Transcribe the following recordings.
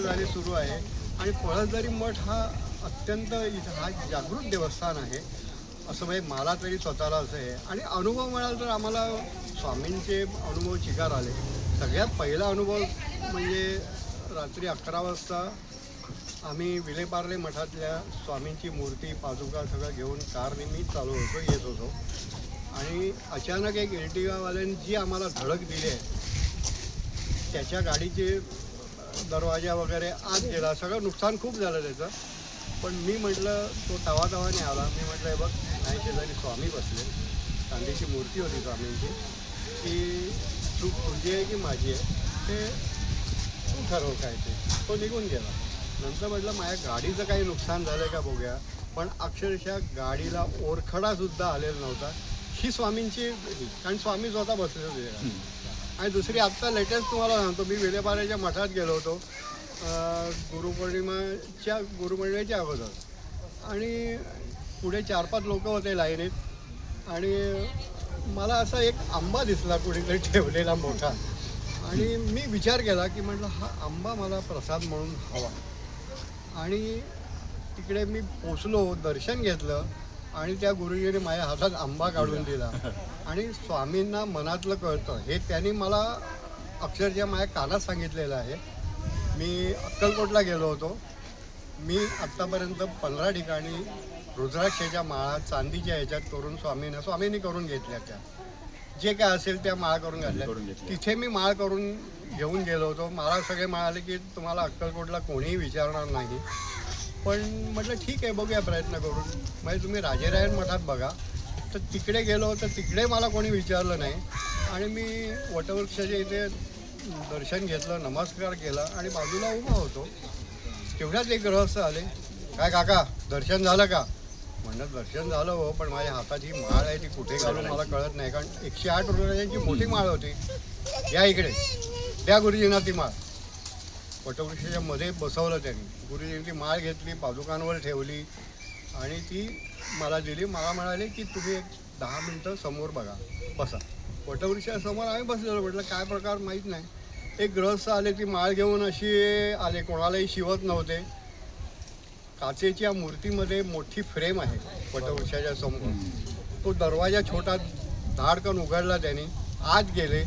झाली सुरू आहे आणि पळसदरी मठ हा अत्यंत हा जागृत देवस्थान आहे असं म्हणजे मला तरी स्वतःला असं आहे. आणि अनुभव म्हणाल तर आम्हाला स्वामींचे अनुभव चिकार आले. सगळ्यात पहिला अनुभव म्हणजे रात्री 11 वाजता आम्ही विलेपार्ले मठातल्या स्वामींची मूर्ती पादुका सगळं घेऊन कारने मी येत होतो आणि अचानक एक एर्टिगावाल्याने जी आम्हाला धडक दिली आहे त्याच्या गाडीचे दरवाजा वगैरे आत गेला, सगळं नुकसान खूप झालं त्याचं. पण मी म्हटलं तो तवाने आला. मी म्हटलं हे बघ नाही शेजारी स्वामी बसले, चांदीची मूर्ती होती स्वामींची, की तू तुझी आहे की माझी आहे ते तू ठरव काय ते. तो निघून गेला. नंतर म्हटलं माझ्या गाडीचं काही नुकसान झालं का बघूया, पण अक्षरशः गाडीला ओरखडासुद्धा आलेला नव्हता. ही स्वामींची, कारण स्वामी स्वतः बसले होते. आणि दुसरी आत्ता लेटेस्ट तुम्हाला सांगतो, मी विलेपार्ल्याच्या मठात गेलो होतो गुरुपौर्णिमेच्या अगोदर आणि पुढे 4-5 लोक होते लाईनीत आणि मला असा एक आंबा दिसला कुणीतरी ठेवलेला मोठा आणि मी विचार केला की म्हटलं हा आंबा मला प्रसाद म्हणून हवा. आणि तिकडे मी पोचलो, दर्शन घेतलं आणि त्या गुरुजीने माझ्या हातात आंबा काढून दिला. आणि स्वामींना मनातलं कळतं हे त्यांनी मला अक्षरशः माझ्या कानात सांगितलेलं आहे. मी अक्कलकोटला गेलो होतो. मी आत्तापर्यंत 15 ठिकाणी रुद्राक्षाच्या माळा चांदीच्या ह्याच्यात करून स्वामींनी करून घेतल्या. त्या जे काय असेल त्या माळा करून घातल्या. तिथे मी माळ करून घेऊन गेलो होतो. मला सगळे म्हणाले की तुम्हाला अक्कलकोटला कोणीही विचारणार नाही. पण म्हटलं ठीक आहे बघूया प्रयत्न करून. म्हणजे तुम्ही राजेरायण मठात बघा, तर तिकडे गेलो तर तिकडे मला कोणी विचारलं नाही. आणि मी वटवृक्षाच्या इथे दर्शन घेतलं, नमस्कार केला आणि बाजूला उभा होतो. तेवढ्याच एक गृहस्थ आले, काय काका दर्शन झालं का? म्हणलं दर्शन झालं हो, पण माझ्या हातात ही माळ आहे ती कुठे घालून मला कळत नाही. कारण 108 रुपयांची मोठी माळ होती. या इकडे त्या गुरुजींना ती माळ वटवृक्षाच्या मध्ये बसवलं त्यांनी. गुरुजींनी ती माळ घेतली, पादुकांवर ठेवली आणि ती मला दिली. मला म्हणाले की तुम्ही एक 10 मिनटं समोर बघा, बसा. वटवृक्षासमोर आम्ही बसलेलो. म्हटलं काय प्रकार माहीत नाही. एक गृहस्थ आले, ती माळ घेऊन अशी आले, कोणालाही शिवत नव्हते. काचेच्या मूर्तीमध्ये मोठी फ्रेम आहे वटवृक्षाच्या समोर. तो दरवाजा छोटा धाडकन उघडला त्यांनी, आत गेले,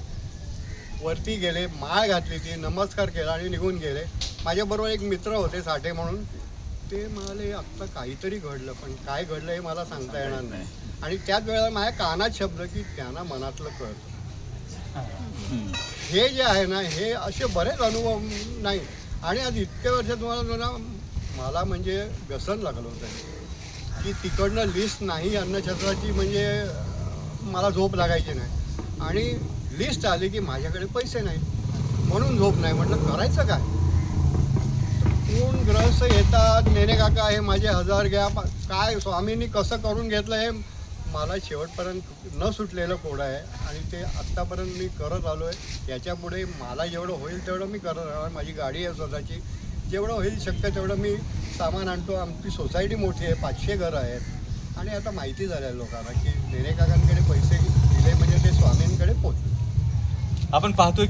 वरती गेले, माळ घातली, ती नमस्कार केला आणि निघून गेले. माझ्याबरोबर एक मित्र होते साठे म्हणून, ते म्हणाले आत्ता काहीतरी घडलं, पण काय घडलं हे मला सांगता येणार नाही. आणि त्याच वेळेला माझ्या कानात शब्द की त्यांना मनातलं कळतं. हे जे आहे ना, हे असे बरेच अनुभव नाही. आणि आज इतक्या वर्ष तुम्हाला मला म्हणजे व्यसन लागलं होतं की तिकडनं लिस्ट नाही अन्नछत्राची, म्हणजे मला झोप लागायची नाही. आणि लिस्ट आली की माझ्याकडे पैसे नाही म्हणून झोप नाही. म्हटलं करायचं काय? कोण ग्रहस्थ येतात, नेने काका हे माझे 1000 घ्या, काय स्वामींनी कसं करून घेतलं हे मला शेवटपर्यंत न सुटलेलं कोडं आहे. आणि ते आत्तापर्यंत मी करत आलो आहे. याच्यापुढे मला जेवढं होईल तेवढं मी करत राहणार. माझी गाडी आहे स्वतःची, जेवढं होईल शक्य तेवढं मी सामान आणतो. आमची सोसायटी मोठी आहे, 500 घरं आहेत. आणि आता माहिती झालं आहे लोकांना की नेने काकांकडे पैसे दिले म्हणजे ते स्वामींकडे पोचले. आपण पाहतोय की